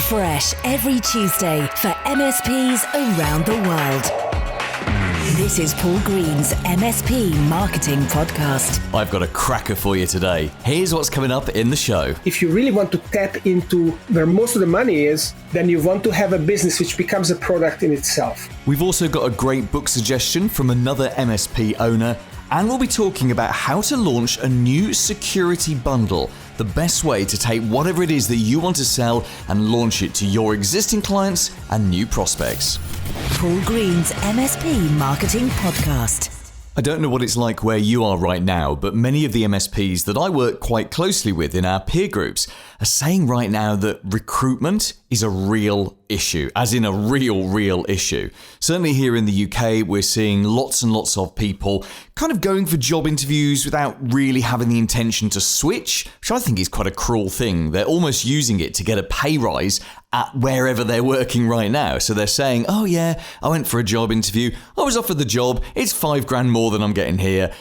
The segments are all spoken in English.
fresh every Tuesday for MSPs around the world. This is Paul Green's MSP Marketing Podcast. I've got a cracker for you today. Here's what's coming up in the show. If you really want to tap into where most of the money is, then you want to have a business which becomes a product in itself. We've also got a great book suggestion from another MSP owner, and we'll be talking about how to launch a new security bundle, the best way to take whatever it is that you want to sell and launch it to your existing clients and new prospects. Paul Green's MSP Marketing Podcast. I don't know what it's like where you are right now, but many of the MSPs that I work quite closely with in our peer groups are saying right now that recruitment is a real issue, as in a real issue. Certainly here in the UK, we're seeing lots and lots of people kind of going for job interviews without really having the intention to switch, which I think is quite a cruel thing. They're almost using it to get a pay rise at wherever they're working right now. So they're saying, oh yeah, I went for a job interview, I was offered the job, it's $5,000 more than I'm getting here.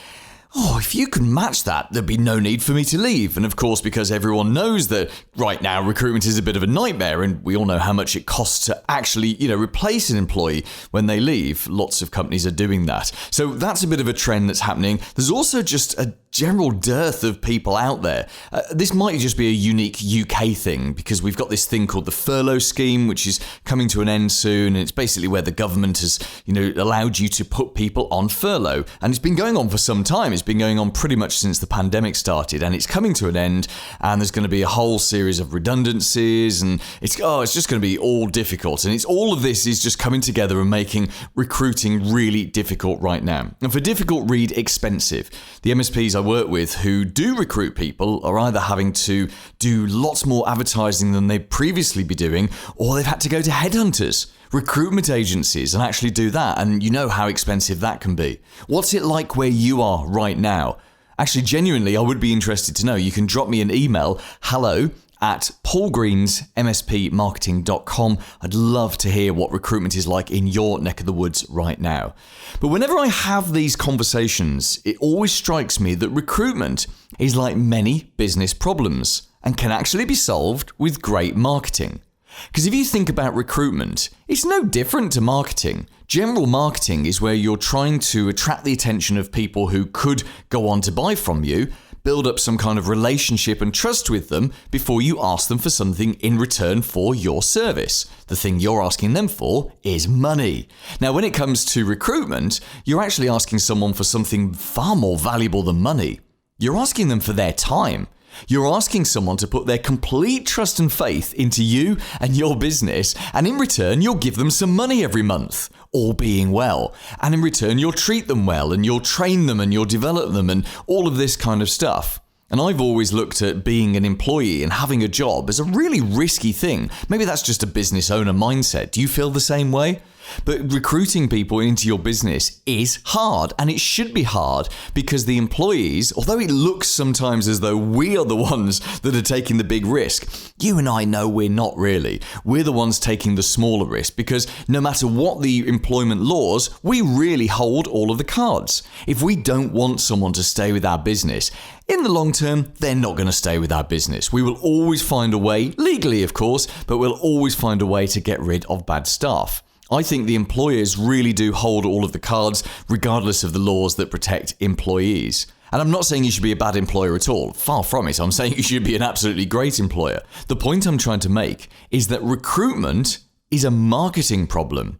Oh, if you could match that, there'd be no need for me to leave. And of course, because everyone knows that right now recruitment is a bit of a nightmare, and we all know how much it costs to actually, replace an employee when they leave. Lots of companies are doing that. So that's a bit of a trend that's happening. There's also just a general dearth of people out there. This might just be a unique UK thing, because we've got this thing called the furlough scheme, which is coming to an end soon. And it's basically where the government has, allowed you to put people on furlough. And it's been going on for some time. It's been going on pretty much since the pandemic started, and it's coming to an end, and there's going to be a whole series of redundancies, and it's just going to be all difficult. And it's all of this is just coming together and making recruiting really difficult right now. And for difficult, read expensive. The MSPs I work with who do recruit people are either having to do lots more advertising than they'd previously be doing, or they've had to go to headhunters, recruitment agencies, and actually do that. And you know how expensive that can be. What's it like where you are right now? Actually, genuinely, I would be interested to know. You can drop me an email, hello@paulgreensmspmarketing.com. I'd love to hear what recruitment is like in your neck of the woods right now. But whenever I have these conversations, it always strikes me that recruitment is like many business problems and can actually be solved with great marketing. Because if you think about recruitment, it's no different to marketing. General marketing is where you're trying to attract the attention of people who could go on to buy from you, build up some kind of relationship and trust with them before you ask them for something in return for your service. The thing you're asking them for is money. Now, when it comes to recruitment, you're actually asking someone for something far more valuable than money. You're asking them for their time. You're asking someone to put their complete trust and faith into you and your business, and in return, you'll give them some money every month, all being well. And in return, you'll treat them well, and you'll train them, and you'll develop them, and all of this kind of stuff. And I've always looked at being an employee and having a job as a really risky thing. Maybe that's just a business owner mindset. Do you feel the same way? But recruiting people into your business is hard, and it should be hard because the employees, although it looks sometimes as though we are the ones that are taking the big risk, you and I know we're not really. We're the ones taking the smaller risk because no matter what the employment laws, we really hold all of the cards. If we don't want someone to stay with our business, in the long term, they're not going to stay with our business. We will always find a way, legally of course, but we'll always find a way to get rid of bad staff. I think the employers really do hold all of the cards, regardless of the laws that protect employees. And I'm not saying you should be a bad employer at all. Far from it. I'm saying you should be an absolutely great employer. The point I'm trying to make is that recruitment is a marketing problem.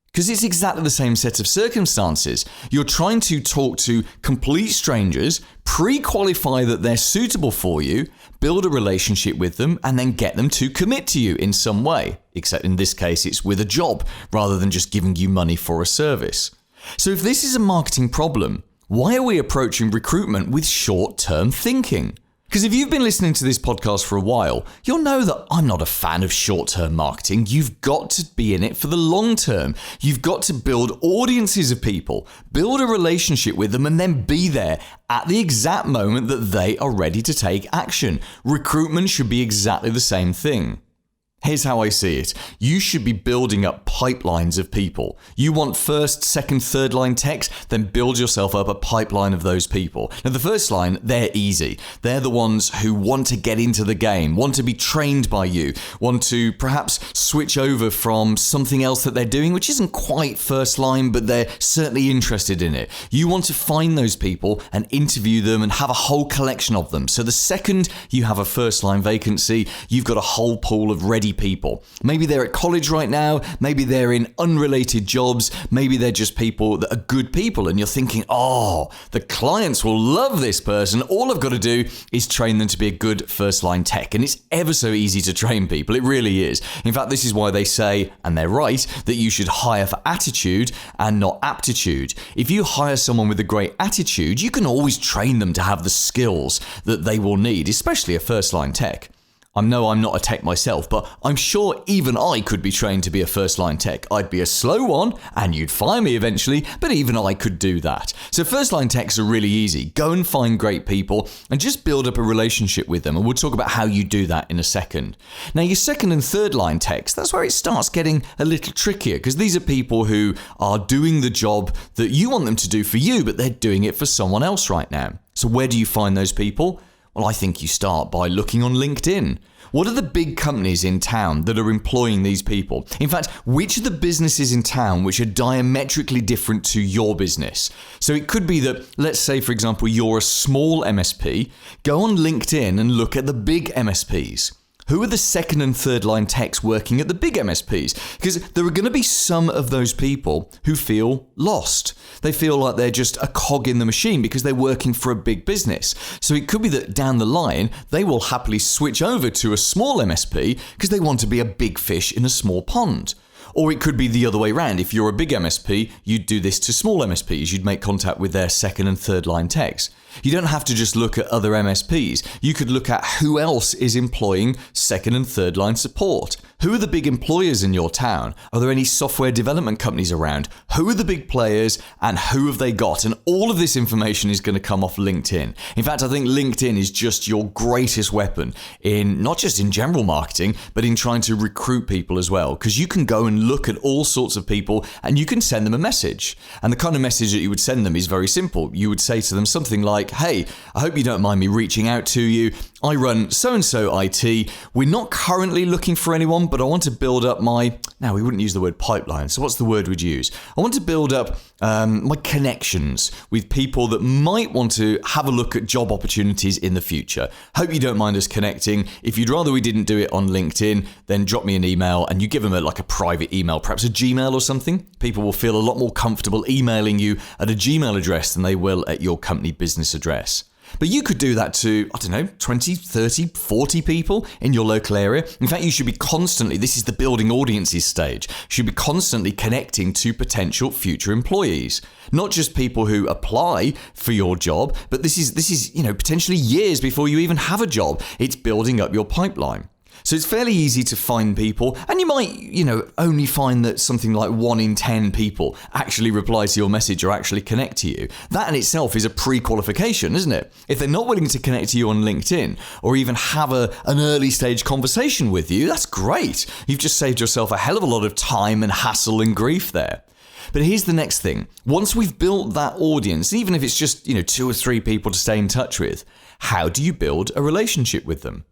Because it's exactly the same set of circumstances. You're trying to talk to complete strangers, pre-qualify that they're suitable for you, build a relationship with them, and then get them to commit to you in some way. Except in this case, it's with a job rather than just giving you money for a service. So if this is a marketing problem, why are we approaching recruitment with short-term thinking? Because if you've been listening to this podcast for a while, you'll know that I'm not a fan of short-term marketing. You've got to be in it for the long term. You've got to build audiences of people, build a relationship with them, and then be there at the exact moment that they are ready to take action. Recruitment should be exactly the same thing. Here's how I see it. You should be building up pipelines of people. You want first, second, third line techs, then build yourself up a pipeline of those people. Now, the first line, they're easy. They're the ones who want to get into the game, want to be trained by you, want to perhaps switch over from something else that they're doing, which isn't quite first line, but they're certainly interested in it. You want to find those people and interview them and have a whole collection of them. So the second you have a first line vacancy, you've got a whole pool of ready people. Maybe they're at college right now, maybe they're in unrelated jobs, maybe they're just people that are good people and you're thinking, oh, the clients will love this person. All I've got to do is train them to be a good first line tech. And it's ever so easy to train people. It really is. In fact, this is why they say, and they're right, that you should hire for attitude and not aptitude. If you hire someone with a great attitude, you can always train them to have the skills that they will need, especially a first line tech. I know I'm not a tech myself, but I'm sure even I could be trained to be a first-line tech. I'd be a slow one, and you'd fire me eventually, but even I could do that. So first-line techs are really easy. Go and find great people and just build up a relationship with them, and we'll talk about how you do that in a second. Now, your second and third-line techs, that's where it starts getting a little trickier, because these are people who are doing the job that you want them to do for you, but they're doing it for someone else right now. So where do you find those people? Well, I think you start by looking on LinkedIn. What are the big companies in town that are employing these people? In fact, which are the businesses in town which are diametrically different to your business? So it could be that, let's say, for example, you're a small MSP. Go on LinkedIn and look at the big MSPs. Who are the second and third line techs working at the big MSPs? Because there are going to be some of those people who feel lost. They feel like they're just a cog in the machine because they're working for a big business. So it could be that down the line, they will happily switch over to a small MSP because they want to be a big fish in a small pond. Or it could be the other way around. If you're a big MSP, you'd do this to small MSPs. You'd make contact with their second and third line techs. You don't have to just look at other MSPs. You could look at who else is employing second and third line support. Who are the big employers in your town? Are there any software development companies around? Who are the big players and who have they got? And all of this information is going to come off LinkedIn. In fact, I think LinkedIn is just your greatest weapon in not just in general marketing, but in trying to recruit people as well. Because you can go and look at all sorts of people and you can send them a message. And the kind of message that you would send them is very simple. You would say to them something like, hey, I hope you don't mind me reaching out to you. I run so-and-so IT. We're not currently looking for anyone, but I want to build up my, now we wouldn't use the word pipeline, so what's the word we'd use? I want to build up my connections with people that might want to have a look at job opportunities in the future. Hope you don't mind us connecting. If you'd rather we didn't do it on LinkedIn, then drop me an email and you give them a private email, perhaps a Gmail or something. People will feel a lot more comfortable emailing you at a Gmail address than they will at your company business address. But you could do that to, 20, 30, 40 people in your local area. In fact, you should be constantly, this is the building audiences stage, you should be constantly connecting to potential future employees. Not just people who apply for your job, but this is potentially years before you even have a job. It's building up your pipeline. So it's fairly easy to find people, and you might, only find that something like 1 in 10 people actually reply to your message or actually connect to you. That in itself is a pre-qualification, isn't it? If they're not willing to connect to you on LinkedIn or even have an early stage conversation with you, that's great. You've just saved yourself a hell of a lot of time and hassle and grief there. But here's the next thing. Once we've built that audience, even if it's just, 2 or 3 people to stay in touch with, how do you build a relationship with them?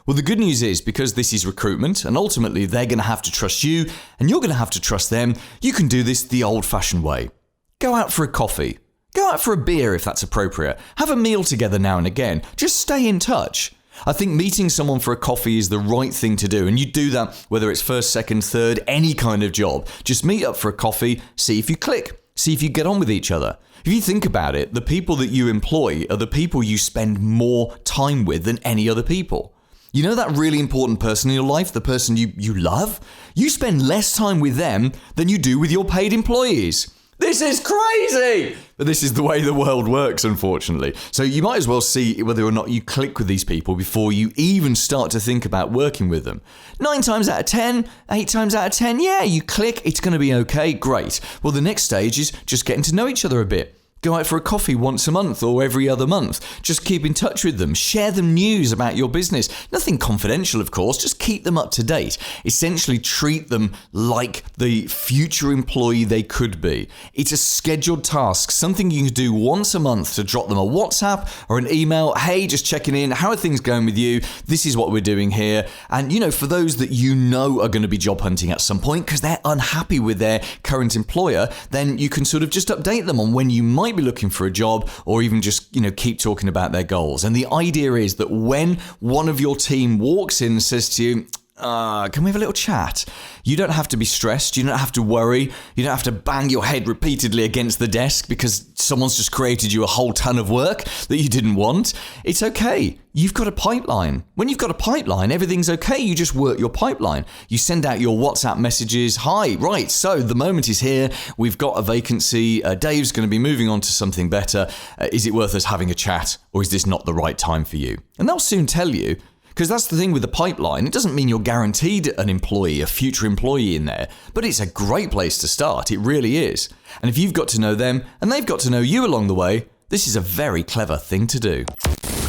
Well, the good news is, because this is recruitment and ultimately they're going to have to trust you and you're going to have to trust them, you can do this the old-fashioned way. Go out for a coffee. Go out for a beer if that's appropriate. Have a meal together now and again. Just stay in touch. I think meeting someone for a coffee is the right thing to do, and you do that whether it's first, second, third, any kind of job. Just meet up for a coffee, see if you click, see if you get on with each other. If you think about it, the people that you employ are the people you spend more time with than any other people. You know that really important person in your life, the person you love? You spend less time with them than you do with your paid employees. This is crazy! But this is the way the world works, unfortunately. So you might as well see whether or not you click with these people before you even start to think about working with them. 9 times out of 10, 8 times out of 10, yeah, you click, it's going to be okay, great. Well, the next stage is just getting to know each other a bit. Go out for a coffee once a month or every other month. Just keep in touch with them. Share them news about your business. Nothing confidential, of course. Just keep them up to date. Essentially, treat them like the future employee they could be. It's a scheduled task, something you can do once a month to drop them a WhatsApp or an email. Hey, just checking in. How are things going with you? This is what we're doing here. And, for those that are going to be job hunting at some point because they're unhappy with their current employer, then you can sort of just update them on when you might be looking for a job, or even just, keep talking about their goals. And the idea is that when one of your team walks in and says to you, can we have a little chat? You don't have to be stressed. You don't have to worry. You don't have to bang your head repeatedly against the desk because someone's just created you a whole ton of work that you didn't want. It's okay. You've got a pipeline. When you've got a pipeline, everything's okay. You just work your pipeline. You send out your WhatsApp messages. Hi, right, so the moment is here. We've got a vacancy. Dave's going to be moving on to something better. Is it worth us having a chat, or is this not the right time for you? And they'll soon tell you. Because that's the thing with the pipeline. It doesn't mean you're guaranteed an employee, a future employee in there, but it's a great place to start. It really is. And if you've got to know them and they've got to know you along the way, this is a very clever thing to do.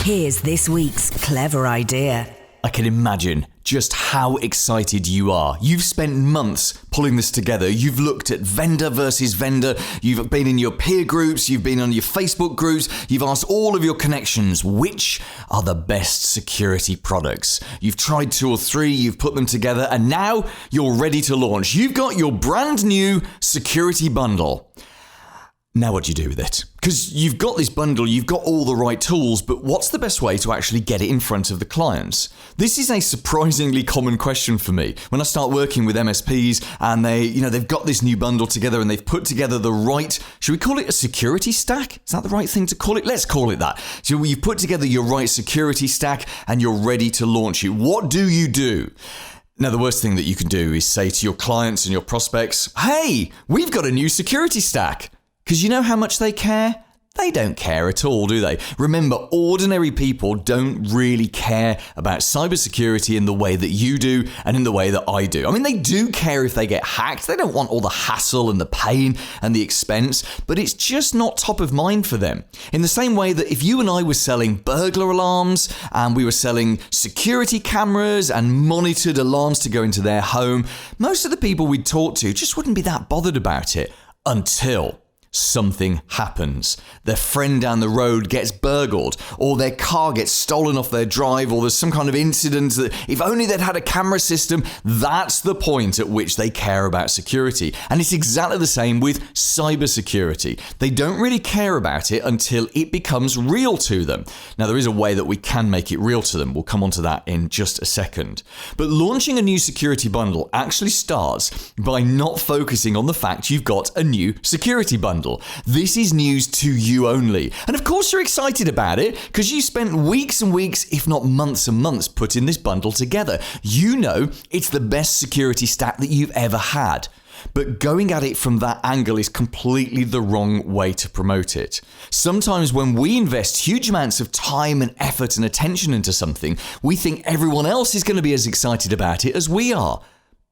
Here's this week's clever idea. I can imagine just how excited you are. You've spent months pulling this together. You've looked at vendor versus vendor. You've been in your peer groups. You've been on your Facebook groups. You've asked all of your connections, which are the best security products. You've tried 2 or 3. You've put them together, and now you're ready to launch. You've got your brand new security bundle. Now what do you do with it? Because you've got this bundle, you've got all the right tools, but what's the best way to actually get it in front of the clients? This is a surprisingly common question for me. When I start working with MSPs and they've got this new bundle together and they've put together the right, should we call it a security stack? Is that the right thing to call it? Let's call it that. So you've put together your right security stack and you're ready to launch it. What do you do? Now, the worst thing that you can do is say to your clients and your prospects, hey, we've got a new security stack. Because you know how much they care? They don't care at all, do they? Remember, ordinary people don't really care about cybersecurity in the way that you do and in the way that I do. I mean, they do care if they get hacked. They don't want all the hassle and the pain and the expense, but it's just not top of mind for them. In the same way that if you and I were selling burglar alarms and we were selling security cameras and monitored alarms to go into their home, most of the people we'd talk to just wouldn't be that bothered about it until something happens. Their friend down the road gets burgled, or their car gets stolen off their drive, or there's some kind of incident that if only they'd had a camera system, that's the point at which they care about security. And it's exactly the same with cybersecurity. They don't really care about it until it becomes real to them. Now, there is a way that we can make it real to them. We'll come on to that in just a second. But launching a new security bundle actually starts by not focusing on the fact you've got a new security bundle. This is news to you only. And of course you're excited about it because you spent weeks and weeks, if not months and months, putting this bundle together. You know it's the best security stack that you've ever had. But going at it from that angle is completely the wrong way to promote it. Sometimes when we invest huge amounts of time and effort and attention into something, we think everyone else is going to be as excited about it as we are.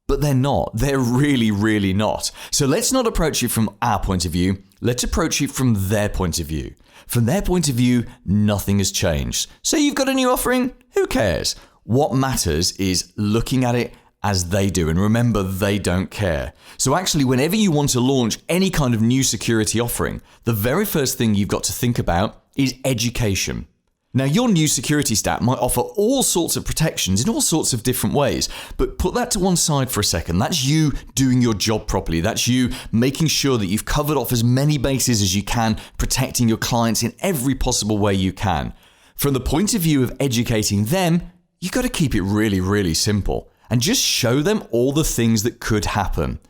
But they're not. They're really, really not. So let's not approach it from our point of view. Let's approach it from their point of view. From their point of view, nothing has changed. So you've got a new offering? Who cares? What matters is looking at it as they do. And remember, they don't care. So actually, whenever you want to launch any kind of new security offering, the very first thing you've got to think about is education. Now, your new security stack might offer all sorts of protections in all sorts of different ways, but put that to one side for a second. That's you doing your job properly. That's you making sure that you've covered off as many bases as you can, protecting your clients in every possible way you can. From the point of view of educating them, you've got to keep it really, really simple and just show them all the things that could happen.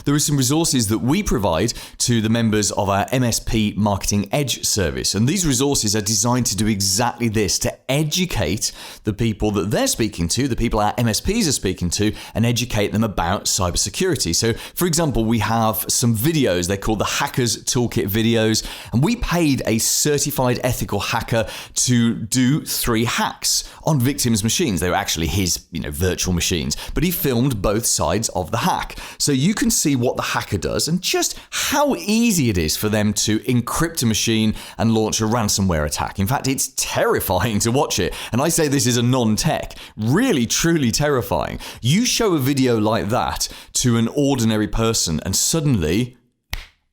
There are some resources that we provide to the members of our MSP Marketing Edge service. And these resources are designed to do exactly this, to educate the people that they're speaking to, the people our MSPs are speaking to, and educate them about cybersecurity. So, for example, we have some videos. They're called the Hackers Toolkit videos. And we paid a certified ethical hacker to do 3 hacks on victims' machines. They were actually his, virtual machines. But he filmed both sides of the hack. So you can see what the hacker does and just how easy it is for them to encrypt a machine and launch a ransomware attack. In fact, it's terrifying to watch it. And I say this is a non-tech. Really, truly terrifying. You show a video like that to an ordinary person and suddenly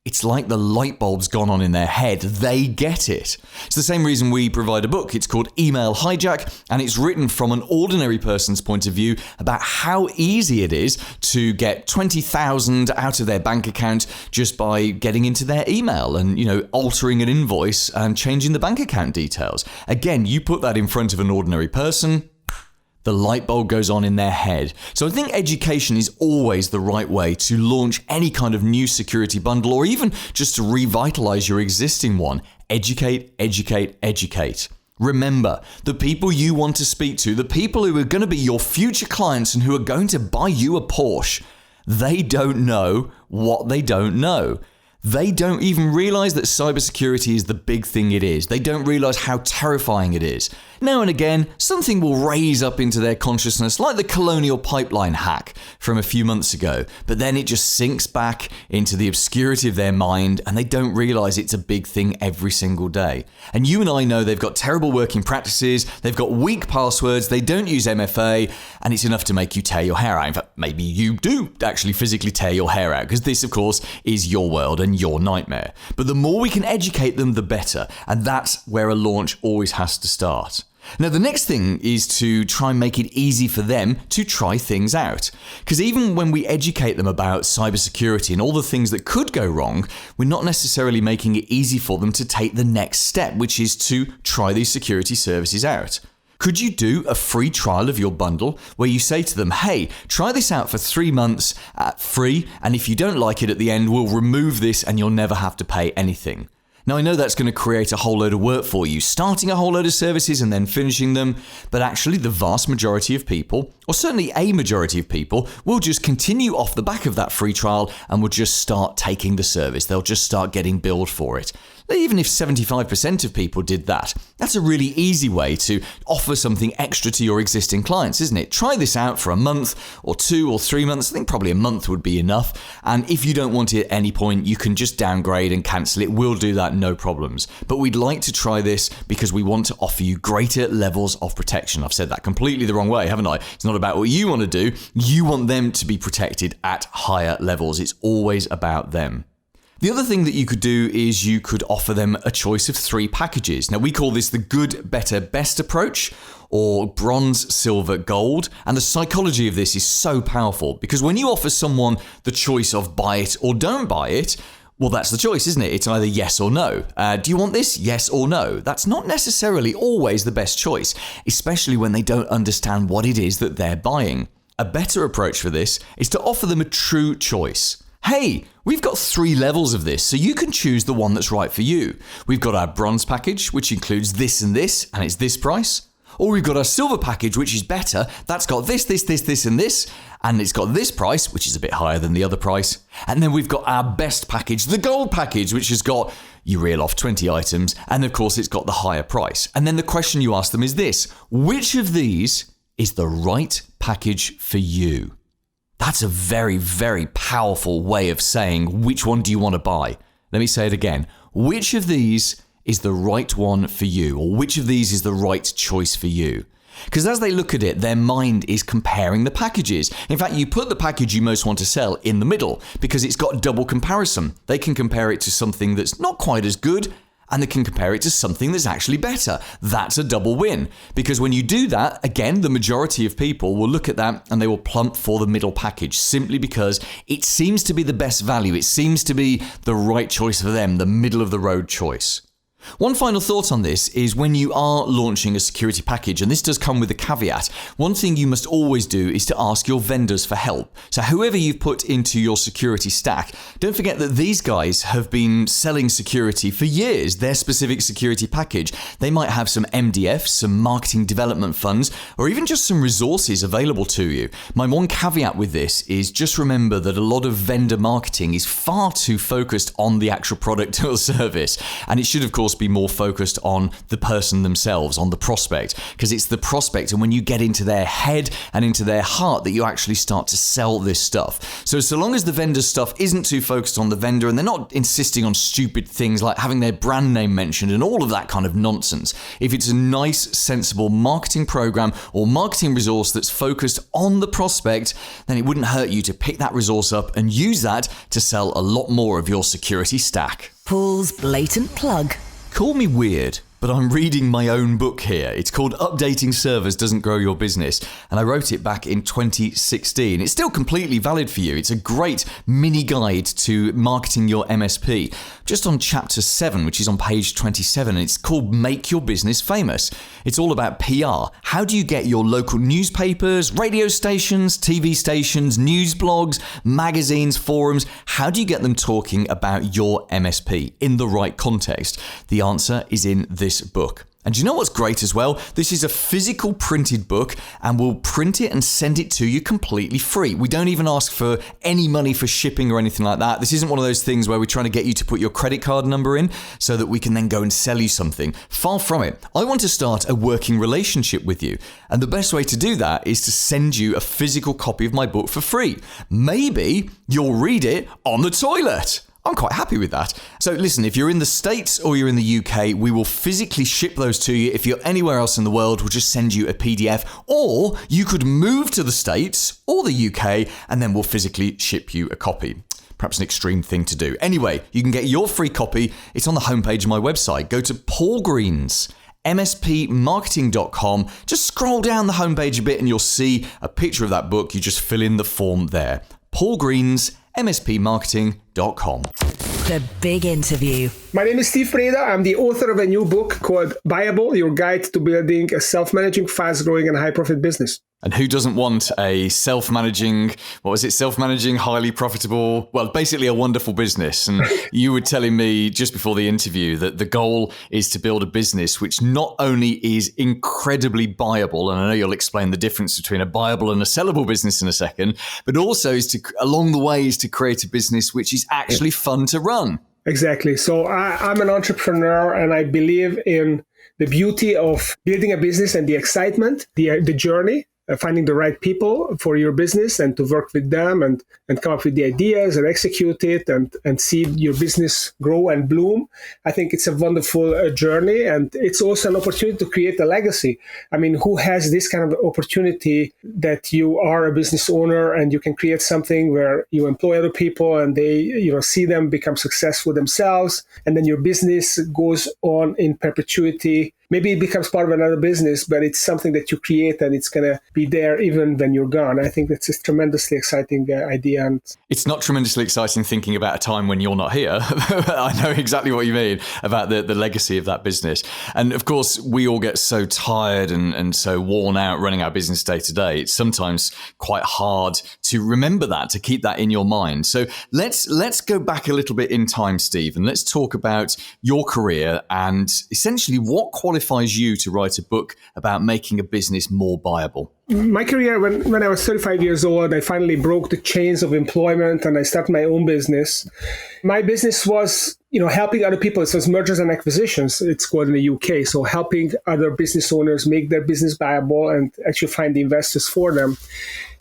it's like the light bulb's gone on in their head. They get it. It's the same reason we provide a book. It's called Email Hijack, and it's written from an ordinary person's point of view about how easy it is to get 20,000 out of their bank account just by getting into their email and, altering an invoice and changing the bank account details. Again, you put that in front of an ordinary person, the light bulb goes on in their head. So I think education is always the right way to launch any kind of new security bundle or even just to revitalize your existing one. Educate, educate, educate. Remember, the people you want to speak to, the people who are going to be your future clients and who are going to buy you a Porsche, they don't know what they don't know. They don't even realize that cybersecurity is the big thing it is. They don't realize how terrifying it is. Now and again, something will raise up into their consciousness, like the Colonial Pipeline hack from a few months ago, but then it just sinks back into the obscurity of their mind and they don't realize it's a big thing every single day. And you and I know they've got terrible working practices, they've got weak passwords, they don't use MFA, and it's enough to make you tear your hair out. In fact, maybe you do actually physically tear your hair out, because this, of course, is your world and your nightmare. But the more we can educate them, the better. And that's where a launch always has to start. Now, the next thing is to try and make it easy for them to try things out. Because even when we educate them about cybersecurity and all the things that could go wrong, we're not necessarily making it easy for them to take the next step, which is to try these security services out. Could you do a free trial of your bundle where you say to them, hey, try this out for 3 months free, and if you don't like it at the end, we'll remove this and you'll never have to pay anything. Now, I know that's going to create a whole load of work for you, starting a whole load of services and then finishing them, but actually the vast majority of people, or certainly a majority of people, will just continue off the back of that free trial and will just start taking the service. They'll just start getting billed for it. Even if 75% of people did that, that's a really easy way to offer something extra to your existing clients, isn't it? Try this out for a month or 2 or 3 months. I think probably a month would be enough. And if you don't want it at any point, you can just downgrade and cancel it. We'll do that, no problems. But we'd like to try this because we want to offer you greater levels of protection. I've said that completely the wrong way, haven't I? It's not about what you want to do. You want them to be protected at higher levels. It's always about them. The other thing that you could do is you could offer them a choice of 3 packages. Now, we call this the good, better, best approach, or bronze, silver, gold. And the psychology of this is so powerful because when you offer someone the choice of buy it or don't buy it, well, that's the choice, isn't it? It's either yes or no. Do you want this? Yes or no. That's not necessarily always the best choice, especially when they don't understand what it is that they're buying. A better approach for this is to offer them a true choice. Hey, we've got 3 levels of this, so you can choose the one that's right for you. We've got our bronze package, which includes this, and it's this price. Or we've got our silver package, which is better. That's got this, and this, and it's got this price, which is a bit higher than the other price. And then we've got our best package, the gold package, which has got, you reel off 20 items, and of course it's got the higher price. And then the question you ask them is this: which of these is the right package for you? That's a very, very powerful way of saying which one do you want to buy. Let me say it again. Which of these is the right one for you, or which of these is the right choice for you? Because as they look at it, their mind is comparing the packages. In fact, you put the package you most want to sell in the middle because it's got double comparison. They can compare it to something that's not quite as good, and they can compare it to something that's actually better. That's a double win. Because when you do that, again, the majority of people will look at that and they will plump for the middle package simply because it seems to be the best value. It seems to be the right choice for them, the middle of the road choice. One final thought on this is when you are launching a security package, and this does come with a caveat, one thing you must always do is to ask your vendors for help. So whoever you've put into your security stack, don't forget that these guys have been selling security for years, their specific security package. They might have some MDF, some marketing development funds, or even just some resources available to you. My one caveat with this is just remember that a lot of vendor marketing is far too focused on the actual product or service, and it should of course course, be more focused on the person themselves, on the prospect, because it's the prospect and when you get into their head and into their heart that you actually start to sell this stuff. So long as the vendor's stuff isn't too focused on the vendor and they're not insisting on stupid things like having their brand name mentioned and all of that kind of nonsense, if it's a nice, sensible marketing program or marketing resource that's focused on the prospect, then it wouldn't hurt you to pick that resource up and use that to sell a lot more of your security stack. Paul's blatant plug. Call me weird, but I'm reading my own book here. It's called Updating Servers Doesn't Grow Your Business, and I wrote it back in 2016. It's still completely valid for you. It's a great mini guide to marketing your MSP. Just on chapter 7, which is on page 27, and it's called Make Your Business Famous. It's all about PR. How do you get your local newspapers, radio stations, TV stations, news blogs, magazines, forums, how do you get them talking about your MSP in the right context? The answer is in this book. And do you know what's great as well? This is a physical printed book and we'll print it and send it to you completely free. We don't even ask for any money for shipping or anything like that. This isn't one of those things where we're trying to get you to put your credit card number in so that we can then go and sell you something. Far from it. I want to start a working relationship with you. And the best way to do that is to send you a physical copy of my book for free. Maybe you'll read it on the toilet. I'm quite happy with that. So listen, if you're in the States or you're in the UK, we will physically ship those to you. If you're anywhere else in the world, we'll just send you a PDF. Or you could move to the States or the UK and then we'll physically ship you a copy. Perhaps an extreme thing to do. Anyway, you can get your free copy. It's on the homepage of my website. Go to Paul Green's MSPmarketing.com. Just scroll down the homepage a bit and you'll see a picture of that book. You just fill in the form there. Paul Green's MSPmarketing.com. The big interview. My name is Steve Preda. I'm the author of a new book called Buyable, Your Guide to Building a Self-Managing, Fast-Growing and High-Profit Business. And who doesn't want a self-managing, highly profitable, well, basically a wonderful business? And you were telling me just before the interview that the goal is to build a business which not only is incredibly buyable, and I know you'll explain the difference between a buyable and a sellable business in a second, but also is to, along the way, is to create a business which is actually fun to run. Exactly. So I'm an entrepreneur and I believe in the beauty of building a business and the excitement, the journey. Finding the right people for your business and to work with them and come up with the ideas and execute it and see your business grow and bloom. I think it's a wonderful journey and it's also an opportunity to create a legacy. I mean, who has this kind of opportunity that you are a business owner and you can create something where you employ other people and they, see them become successful themselves and then your business goes on in perpetuity. Maybe it becomes part of another business, but it's something that you create and it's going to be there even when you're gone. I think that's a tremendously exciting idea. And it's not tremendously exciting thinking about a time when you're not here. I know exactly what you mean about the legacy of that business. And of course, we all get so tired and so worn out running our business day to day. It's sometimes quite hard to remember that, to keep that in your mind. So let's go back a little bit in time, Steve, and let's talk about your career and essentially what qualifies you to write a book about making a business more viable. My career, when I was 35 years old, I finally broke the chains of employment and I started my own business. My business was, helping other people. It was mergers and acquisitions. It's called in the UK. So helping other business owners make their business viable and actually find the investors for them.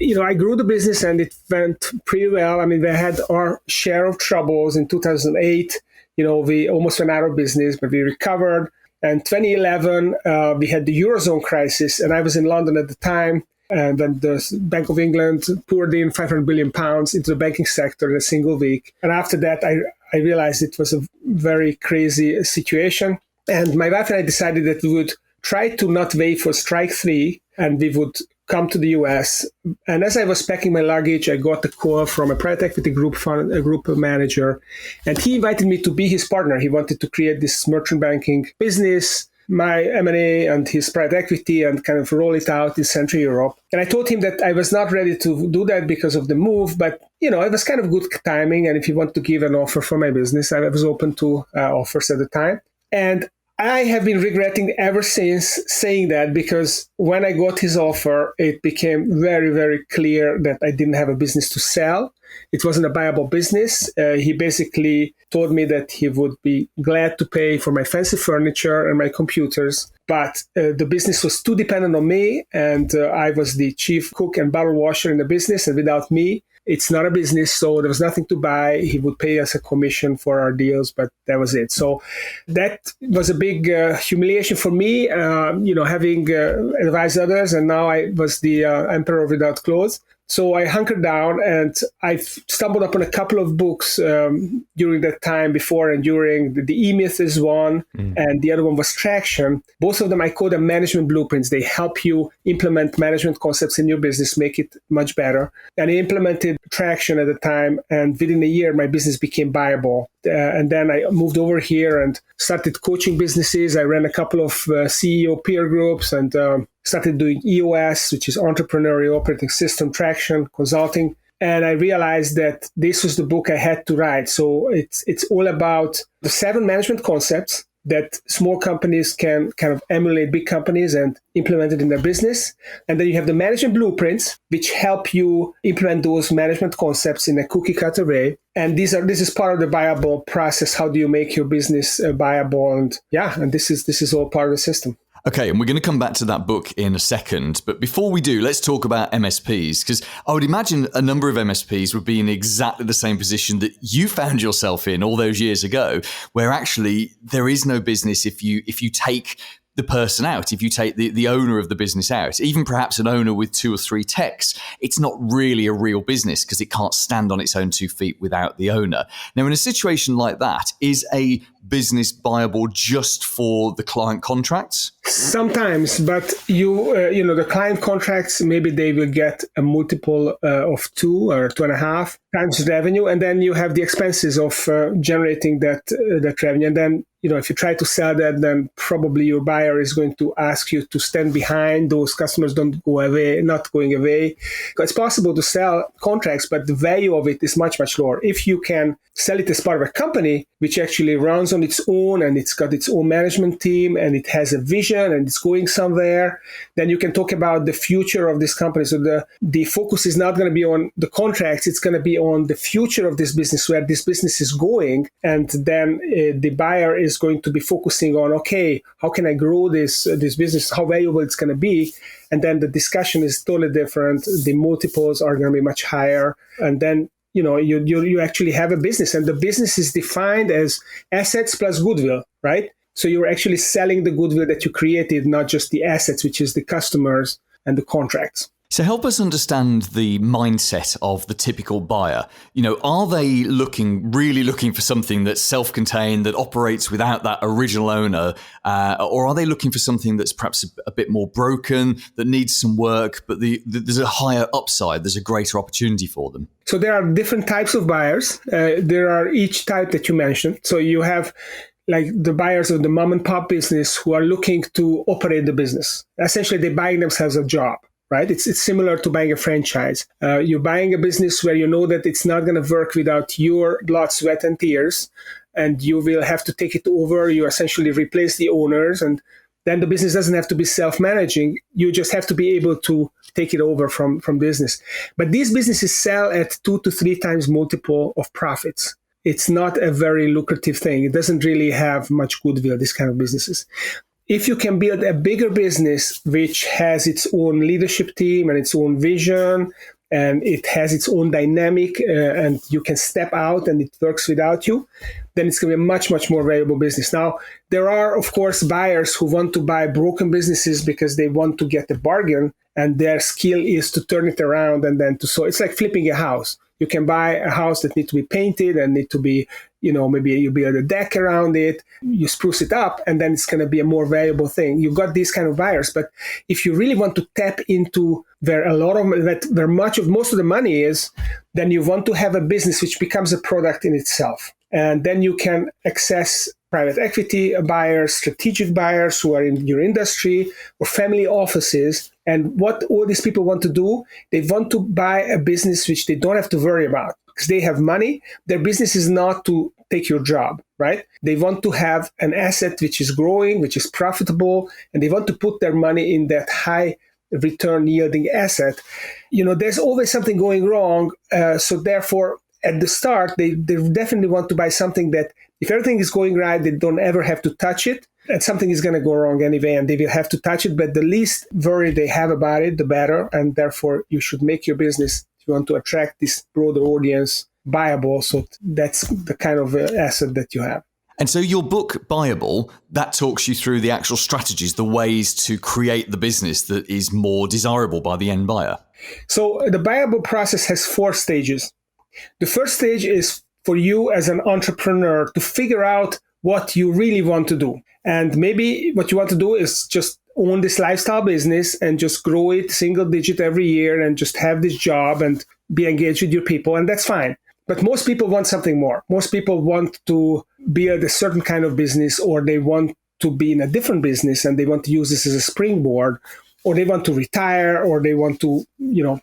I grew the business and it went pretty well. I mean, we had our share of troubles in 2008. We almost went out of business, but we recovered. And 2011, we had the Eurozone crisis, and I was in London at the time. And then the Bank of England poured in £500 billion into the banking sector in a single week. And after that, I realized it was a very crazy situation. And my wife and I decided that we would try to not wait for strike 3, and we would come to the US. And as I was packing my luggage, I got a call from a private equity group manager, and he invited me to be his partner. He wanted to create this merchant banking business, my M&A and his private equity, and kind of roll it out in Central Europe. And I told him that I was not ready to do that because of the move, but it was kind of good timing. And if he wanted to give an offer for my business, I was open to offers at the time. And I have been regretting ever since saying that, because when I got his offer, it became very, very clear that I didn't have a business to sell. it wasn't a viable business. He basically told me that he would be glad to pay for my fancy furniture and my computers, but the business was too dependent on me, and I was the chief cook and bottle washer in the business, and without me, it's not a business, so there was nothing to buy. He would pay us a commission for our deals, but that was it. So that was a big humiliation for me, having advised others, and now I was the emperor without clothes. So I hunkered down, and I stumbled upon a couple of books during that time, before and during. The E-Myth is one, and the other one was Traction. Both of them, I call them management blueprints. They help you implement management concepts in your business, make it much better. And I implemented Traction at the time, and within a year, my business became viable. And then I moved over here and started coaching businesses. I ran a couple of CEO peer groups and started doing EOS, which is Entrepreneurial Operating System Traction Consulting. And I realized that this was the book I had to write. So it's all about the 7 management concepts that small companies can kind of emulate big companies and implement it in their business. And then you have the management blueprints, which help you implement those management concepts in a cookie cutter way. And this is part of the viable process. How do you make your business viable? And this is all part of the system. Okay, and we're going to come back to that book in a second. But before we do, let's talk about MSPs, because I would imagine a number of MSPs would be in exactly the same position that you found yourself in all those years ago, where actually there is no business if you take the person out, if you take the owner of the business out, even perhaps an owner with 2 or 3 techs, it's not really a real business because it can't stand on its own 2 feet without the owner. Now, in a situation like that, is a business viable just for the client contracts? Sometimes, but the client contracts, maybe they will get a multiple of 2 or 2.5 times revenue, and then you have the expenses of generating that revenue. And then, if you try to sell that, then probably your buyer is going to ask you to stand behind those customers not going away. It's possible to sell contracts, but the value of it is much, much lower. If you can sell it as part of a company, which actually runs on its own, and it's got its own management team, and it has a vision, and it's going somewhere, then you can talk about the future of this company. So the focus is not going to be on the contracts, it's going to be on the future of this business, where this business is going. And then the buyer is going to be focusing on, okay, how can I grow this business, how valuable it's going to be? And then the discussion is totally different. The multiples are going to be much higher. And then you actually have a business, and the business is defined as assets plus goodwill, right? So you're actually selling the goodwill that you created, not just the assets, which is the customers and the contracts. So help us understand the mindset of the typical buyer. Are they really looking for something that's self-contained, that operates without that original owner? Or are they looking for something that's perhaps a bit more broken, that needs some work, but there's a higher upside, there's a greater opportunity for them? So there are different types of buyers. There are each type that you mentioned. So you have like the buyers of the mom and pop business who are looking to operate the business. Essentially, they're buying themselves a job. Right? It's similar to buying a franchise. You're buying a business where you know that it's not going to work without your blood, sweat, and tears, and you will have to take it over. You essentially replace the owners, and then the business doesn't have to be self-managing. You just have to be able to take it over from business. But these businesses sell at 2 to 3 times multiple of profits. It's not a very lucrative thing. It doesn't really have much goodwill, this kind of businesses. If you can build a bigger business which has its own leadership team and its own vision, and it has its own dynamic, and you can step out and it works without you, then it's going to be a much, much more valuable business. Now, there are, of course, buyers who want to buy broken businesses because they want to get a bargain, and their skill is to turn it around and then so it's like flipping a house. You can buy a house that needs to be painted and need to be, maybe you build a deck around it, you spruce it up, and then it's going to be a more valuable thing. You've got these kind of buyers. But if you really want to tap into where most of the money is, then you want to have a business which becomes a product in itself. And then you can access private equity buyers, strategic buyers who are in your industry, or family offices. And what all these people want to do, they want to buy a business which they don't have to worry about because they have money. Their business is not to take your job, right? They want to have an asset which is growing, which is profitable, and they want to put their money in that high return yielding asset, there's always something going wrong. So therefore, at the start, they definitely want to buy something that if everything is going right, they don't ever have to touch it. And something is going to go wrong anyway, and they will have to touch it. But the least worry they have about it, the better. And therefore, you should make your business, if you want to attract this broader audience, buyable. So that's the kind of asset that you have. And so your book, Buyable, that talks you through the actual strategies, the ways to create the business that is more desirable by the end buyer. So the Buyable process has 4 stages. The first stage is for you as an entrepreneur to figure out what you really want to do. And maybe what you want to do is just own this lifestyle business and just grow it single digit every year and just have this job and be engaged with your people. And that's fine. But most people want something more. Most people want to build a certain kind of business, or they want to be in a different business and they want to use this as a springboard, or they want to retire, or they want to,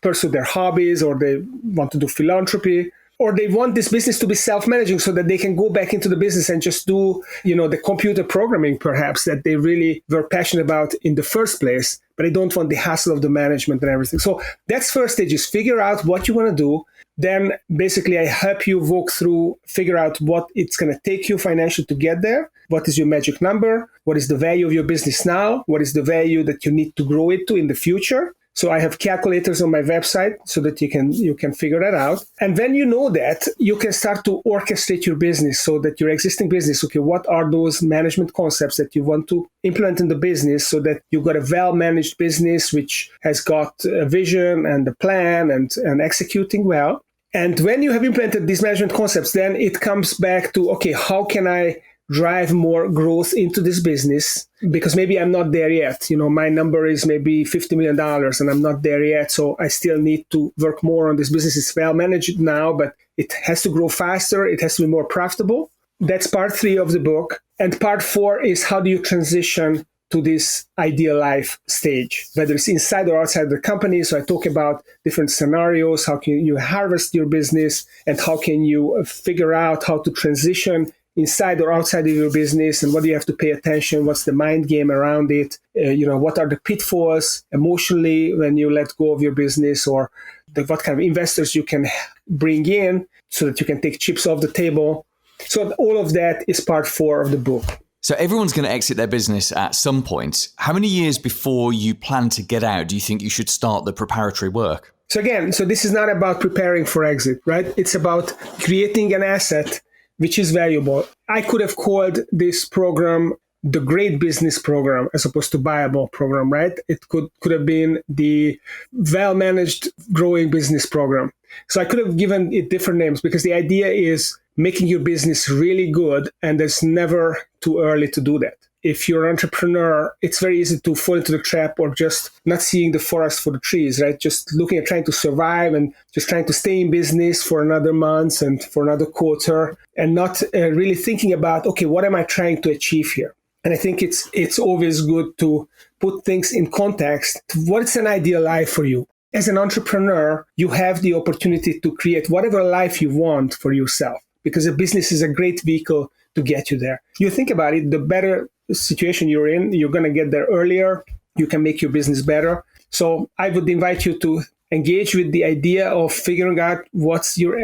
pursue their hobbies, or they want to do philanthropy, or they want this business to be self-managing so that they can go back into the business and just do, the computer programming perhaps that they really were passionate about in the first place, but they don't want the hassle of the management and everything. So that's first stage, is figure out what you want to do. Then basically I help you walk through, figure out what it's going to take you financially to get there. What is your magic number? What is the value of your business now? What is the value that you need to grow it to in the future? So I have calculators on my website so that you can figure that out. And when you know that, you can start to orchestrate your business so that your existing business, okay, what are those management concepts that you want to implement in the business so that you've got a well-managed business which has got a vision and a plan and executing well. And when you have implemented these management concepts, then it comes back to, okay, how can I drive more growth into this business? Because maybe I'm not there yet. My number is maybe $50 million and I'm not there yet. So I still need to work more on this business. It's well managed now, but it has to grow faster. It has to be more profitable. That's part 3 of the book. And part 4 is how do you transition to this ideal life stage, whether it's inside or outside the company. So I talk about different scenarios. How can you harvest your business, and how can you figure out how to transition inside or outside of your business, and what do you have to pay attention? What's the mind game around it? What are the pitfalls emotionally when you let go of your business, or what kind of investors you can bring in so that you can take chips off the table. So all of that is part 4 of the book. So everyone's going to exit their business at some point. How many years before you plan to get out do you think you should start the preparatory work? So again, this is not about preparing for exit, right? It's about creating an asset which is valuable. I could have called this program the Great Business Program as opposed to Buyable Program, right? It could have been the Well-Managed Growing Business Program. So I could have given it different names, because the idea is making your business really good, and it's never too early to do that. If you're an entrepreneur, it's very easy to fall into the trap or just not seeing the forest for the trees, right? Just looking at trying to survive and just trying to stay in business for another month and for another quarter, and not really thinking about, okay, what am I trying to achieve here? And I think it's always good to put things in context. What's an ideal life for you? As an entrepreneur, you have the opportunity to create whatever life you want for yourself, because a business is a great vehicle to get you there. You think about it, the better situation you're in, you're going to get there earlier. You can make your business better. So I would invite you to engage with the idea of figuring out what's your,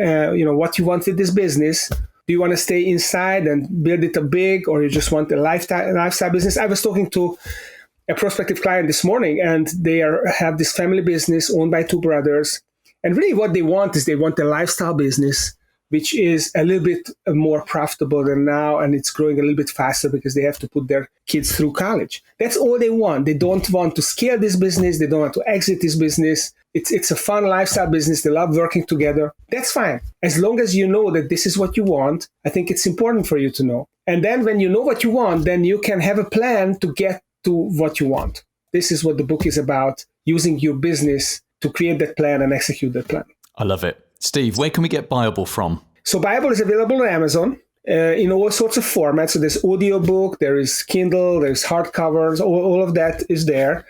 what you want with this business. Do you want to stay inside and build it big, or you just want a lifestyle business? I was talking to a prospective client this morning, and they have this family business owned by 2 brothers. And really what they want is they want a lifestyle business, which is a little bit more profitable than now, and it's growing a little bit faster because they have to put their kids through college. That's all they want. They don't want to scale this business. They don't want to exit this business. It's a fun lifestyle business. They love working together. That's fine. As long as you know that this is what you want, I think it's important for you to know. And then when you know what you want, then you can have a plan to get to what you want. This is what the book is about, using your business to create that plan and execute that plan. I love it. Steve, where can we get Buyable from? So Buyable is available on Amazon in all sorts of formats. So there's audiobook, there is Kindle, there's hardcovers, all of that is there.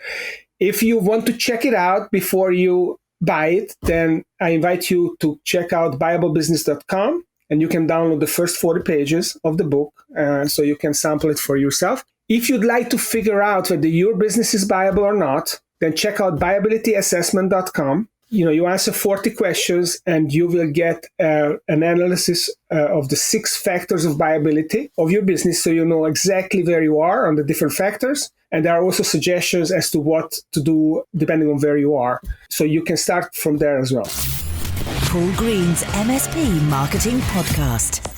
If you want to check it out before you buy it, then I invite you to check out buyablebusiness.com, and you can download the first 40 pages of the book so you can sample it for yourself. If you'd like to figure out whether your business is buyable or not, then check out viabilityassessment.com. You answer 40 questions and you will get an analysis of the 6 factors of viability of your business, so you know exactly where you are on the different factors. And there are also suggestions as to what to do depending on where you are. So you can start from there as well. Paul Green's MSP Marketing Podcast.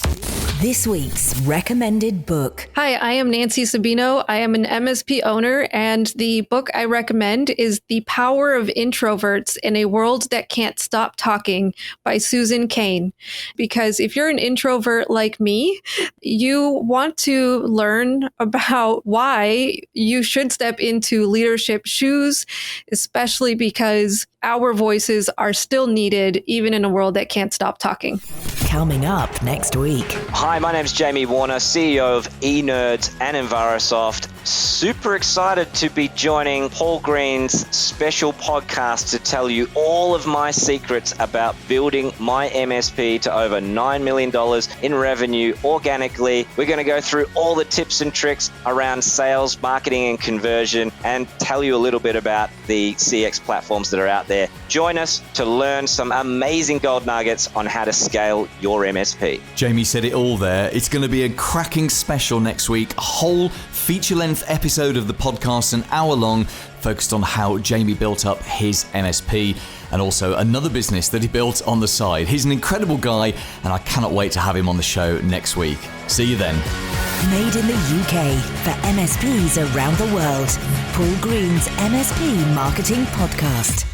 This week's recommended book. Hi, I am Nancy Sabino. I am an MSP owner, and the book I recommend is The Power of Introverts in a World That Can't Stop Talking by Susan Cain. Because if you're an introvert like me, you want to learn about why you should step into leadership shoes, especially because our voices are still needed even in a world that can't stop talking. Coming up next week. Hi, my name's Jamie Warner, CEO of eNerds and Envirosoft. Super excited to be joining Paul Green's special podcast to tell you all of my secrets about building my MSP to over $9 million in revenue organically. We're going to go through all the tips and tricks around sales, marketing, and conversion, and tell you a little bit about the CX platforms that are out there. Join us to learn some amazing gold nuggets on how to scale your MSP. Jamie said it all there. It's going to be a cracking special next week, a whole feature-length episode of the podcast, an hour long, focused on how Jamie built up his MSP and also another business that he built on the side. He's an incredible guy, and I cannot wait to have him on the show next week. See you then. Made in the UK for MSPs around the world. Paul Green's MSP Marketing Podcast.